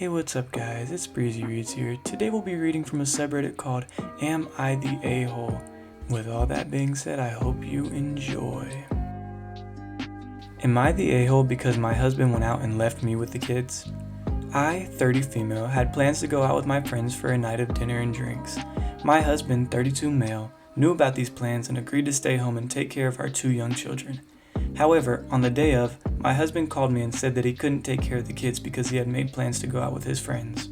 Hey, what's up guys, it's Breezy Reads here. Today we'll be reading from a subreddit called Am I the A-Hole? With all that being said, I hope you enjoy. Am I the a-hole because my husband went out and left me with the kids? I, 30 female, had plans to go out with my friends for a night of dinner and drinks. My husband, 32 male, knew about these plans and agreed to stay home and take care of our 2 young children. However, on the day of, my husband called me and said that he couldn't take care of the kids because he had made plans to go out with his friends.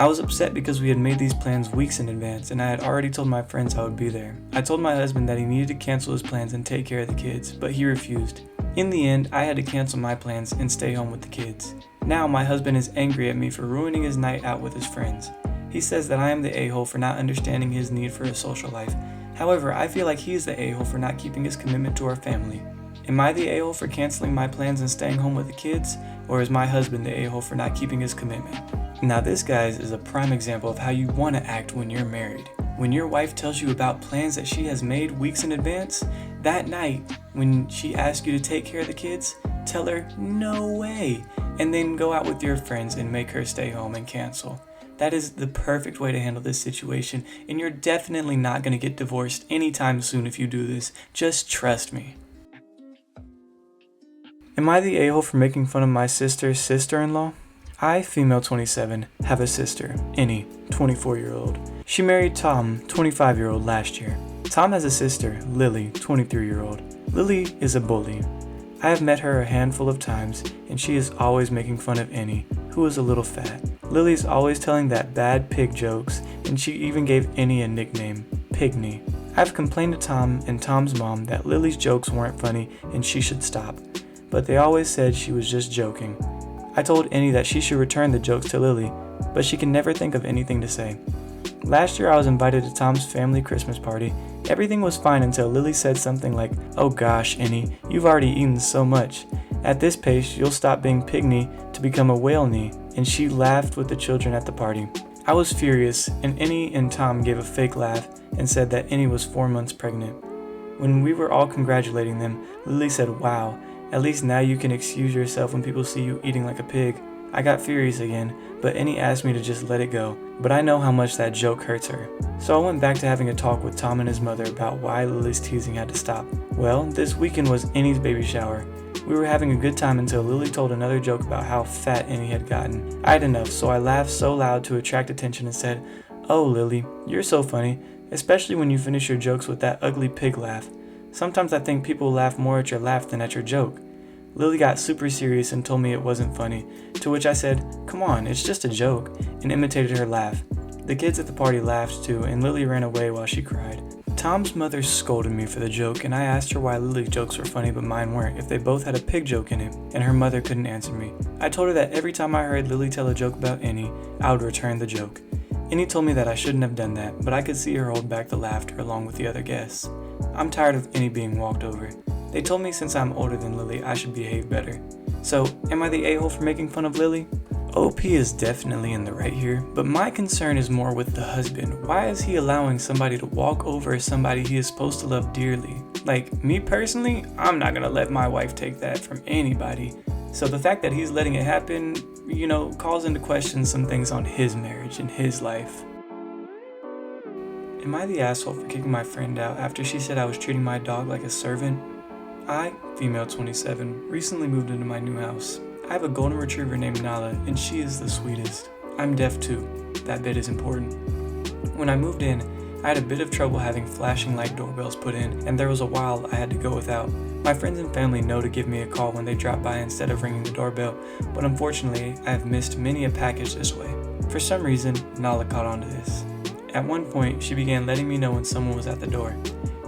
I was upset because we had made these plans weeks in advance and I had already told my friends I would be there. I told my husband that he needed to cancel his plans and take care of the kids, but he refused. In the end, I had to cancel my plans and stay home with the kids. Now my husband is angry at me for ruining his night out with his friends. He says that I am the a-hole for not understanding his need for a social life. However, I feel like he is the a-hole for not keeping his commitment to our family. Am I the a-hole for canceling my plans and staying home with the kids, or is my husband the a-hole for not keeping his commitment? Now this, guys, is a prime example of how you want to act when you're married. When your wife tells you about plans that she has made weeks in advance, that night, when she asks you to take care of the kids, tell her, no way, and then go out with your friends and make her stay home and cancel. That is the perfect way to handle this situation, and you're definitely not going to get divorced anytime soon if you do this. Just trust me. Am I the a-hole for making fun of my sister's sister-in-law? I, female 27, have a sister, Annie, 24-year-old. She married Tom, 25-year-old, last year. Tom has a sister, Lily, 23-year-old. Lily is a bully. I have met her a handful of times, and she is always making fun of Annie, who is a little fat. Lily's always telling that bad pig jokes, and she even gave Annie a nickname, Pygmy. I've complained to Tom and Tom's mom that Lily's jokes weren't funny and she should stop, but they always said she was just joking. I told Annie that she should return the jokes to Lily, but she can never think of anything to say. Last year I was invited to Tom's family Christmas party. Everything was fine until Lily said something like, "Oh gosh, Annie, you've already eaten so much. At this pace, you'll stop being pygmy to become a whale knee," and she laughed with the children at the party. I was furious, and Annie and Tom gave a fake laugh and said that Annie was 4 months pregnant. When we were all congratulating them, Lily said, "Wow, at least now you can excuse yourself when people see you eating like a pig." I got furious again, but Annie asked me to just let it go, but I know how much that joke hurts her. So I went back to having a talk with Tom and his mother about why Lily's teasing had to stop. Well, this weekend was Annie's baby shower. We were having a good time until Lily told another joke about how fat Annie had gotten. I had enough, so I laughed so loud to attract attention and said, "Oh Lily, you're so funny, especially when you finish your jokes with that ugly pig laugh. Sometimes I think people laugh more at your laugh than at your joke." Lily got super serious and told me it wasn't funny, to which I said, "Come on, it's just a joke," and imitated her laugh. The kids at the party laughed too, and Lily ran away while she cried. Tom's mother scolded me for the joke, and I asked her why Lily's jokes were funny but mine weren't, if they both had a pig joke in it, and her mother couldn't answer me. I told her that every time I heard Lily tell a joke about Annie, I would return the joke. Annie told me that I shouldn't have done that, but I could see her hold back the laughter along with the other guests. I'm tired of Annie being walked over. They told me since I'm older than Lily, I should behave better. So, am I the a-hole for making fun of Lily? OP is definitely in the right here, but my concern is more with the husband. Why is he allowing somebody to walk over somebody he is supposed to love dearly? Like, me personally, I'm not gonna let my wife take that from anybody. So the fact that he's letting it happen, calls into question some things on his marriage and his life. Am I the asshole for kicking my friend out after she said I was treating my dog like a servant? I, female 27, recently moved into my new house. I have a golden retriever named Nala, and she is the sweetest. I'm deaf too. That bit is important. When I moved in, I had a bit of trouble having flashing light doorbells put in, and there was a while I had to go without. My friends and family know to give me a call when they drop by instead of ringing the doorbell, but unfortunately, I have missed many a package this way. For some reason, Nala caught on to this. At one point, she began letting me know when someone was at the door.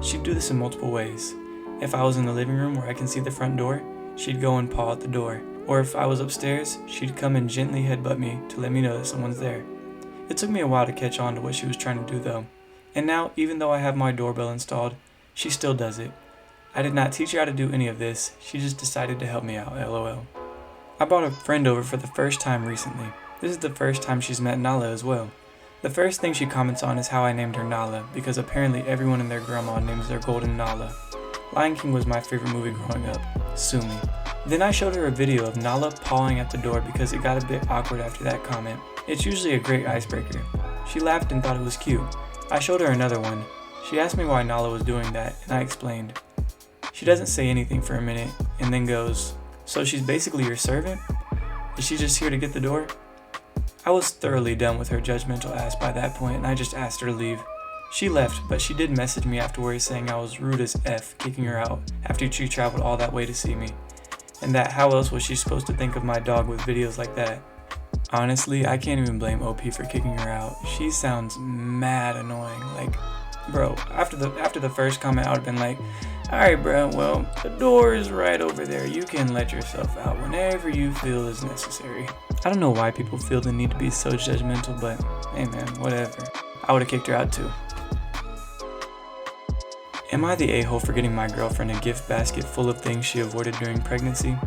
She'd do this in multiple ways. If I was in the living room where I can see the front door, she'd go and paw at the door. Or if I was upstairs, she'd come and gently headbutt me to let me know that someone's there. It took me a while to catch on to what she was trying to do though. And now, even though I have my doorbell installed, she still does it. I did not teach her how to do any of this, she just decided to help me out, lol. I brought a friend over for the first time recently. This is the first time she's met Nala as well. The first thing she comments on is how I named her Nala, because apparently everyone and their grandma names their golden Nala. Lion King was my favorite movie growing up. Sue me. Then I showed her a video of Nala pawing at the door because it got a bit awkward after that comment. It's usually a great icebreaker. She laughed and thought it was cute. I showed her another one. She asked me why Nala was doing that, and I explained. She doesn't say anything for a minute, and then goes, "So she's basically your servant? Is she just here to get the door?" I was thoroughly done with her judgmental ass by that point, and I just asked her to leave. She left, but she did message me afterwards saying I was rude as F kicking her out after she traveled all that way to see me. And that how else was she supposed to think of my dog with videos like that? Honestly, I can't even blame OP for kicking her out. She sounds mad annoying. Like, bro, after the first comment, I would have been like, "Alright bro, well, the door is right over there. You can let yourself out whenever you feel is necessary." I don't know why people feel the need to be so judgmental, but hey man, whatever. I would have kicked her out too. Am I the a-hole for getting my girlfriend a gift basket full of things she avoided during pregnancy?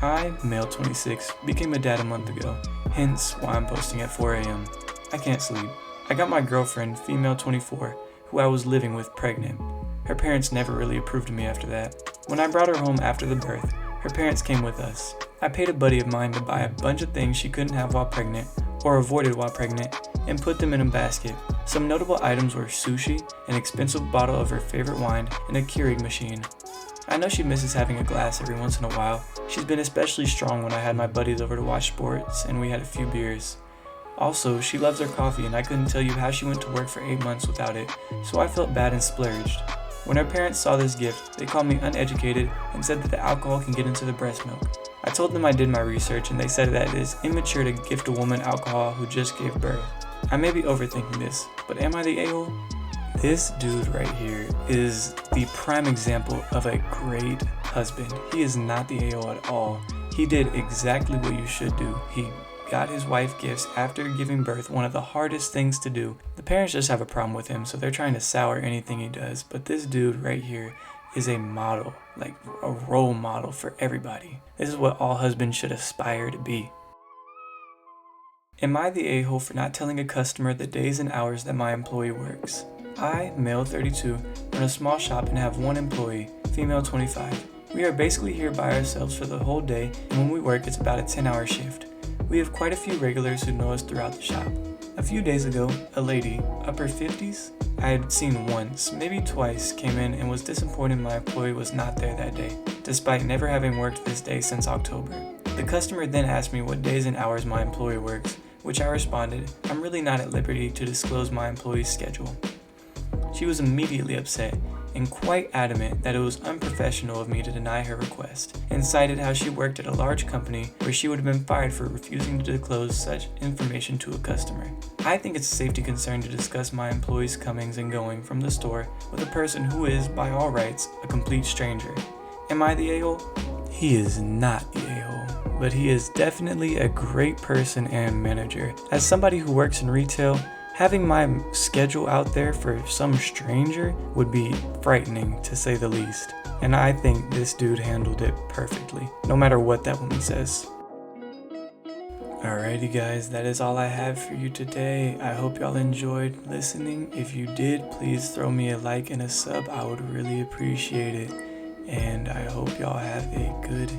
I, male 26, became a dad a month ago, hence why I'm posting at 4 a.m. I can't sleep. I got my girlfriend, female 24, who I was living with, pregnant. Her parents never really approved of me after that. When I brought her home after the birth, her parents came with us. I paid a buddy of mine to buy a bunch of things she couldn't have while pregnant, or avoided while pregnant, and put them in a basket. Some notable items were sushi, an expensive bottle of her favorite wine, and a Keurig machine. I know she misses having a glass every once in a while. She's been especially strong when I had my buddies over to watch sports and we had a few beers. Also, she loves her coffee and I couldn't tell you how she went to work for 8 months without it, so I felt bad and splurged. When her parents saw this gift, they called me uneducated and said that the alcohol can get into the breast milk. I told them I did my research and they said that it is immature to gift a woman alcohol who just gave birth. I may be overthinking this, but am I the a-hole? This dude right here is the prime example of a great husband. He is not the a-hole at all. He did exactly what you should do. He got his wife gifts after giving birth, one of the hardest things to do. The parents just have a problem with him, so they're trying to sour anything he does. But this dude right here is a model, like a role model for everybody. This is what all husbands should aspire to be. Am I the a-hole for not telling a customer the days and hours that my employee works? I, male 32, run a small shop and have one employee, female 25. We are basically here by ourselves for the whole day, and when we work it's about a 10-hour shift. We have quite a few regulars who know us throughout the shop. A few days ago, a lady, upper 50s, I had seen once, maybe twice, came in and was disappointed my employee was not there that day, despite never having worked this day since October. The customer then asked me what days and hours my employee works, which I responded, "I'm really not at liberty to disclose my employee's schedule." She was immediately upset and quite adamant that it was unprofessional of me to deny her request, and cited how she worked at a large company where she would have been fired for refusing to disclose such information to a customer. I think it's a safety concern to discuss my employee's comings and going from the store with a person who is, by all rights, a complete stranger. Am I the a-hole? He is not the a-hole, but he is definitely a great person and manager. As somebody who works in retail, having my schedule out there for some stranger would be frightening, to say the least. And I think this dude handled it perfectly, no matter what that woman says. Alrighty guys, that is all I have for you today. I hope y'all enjoyed listening. If you did, please throw me a like and a sub. I would really appreciate it. And I hope y'all have a good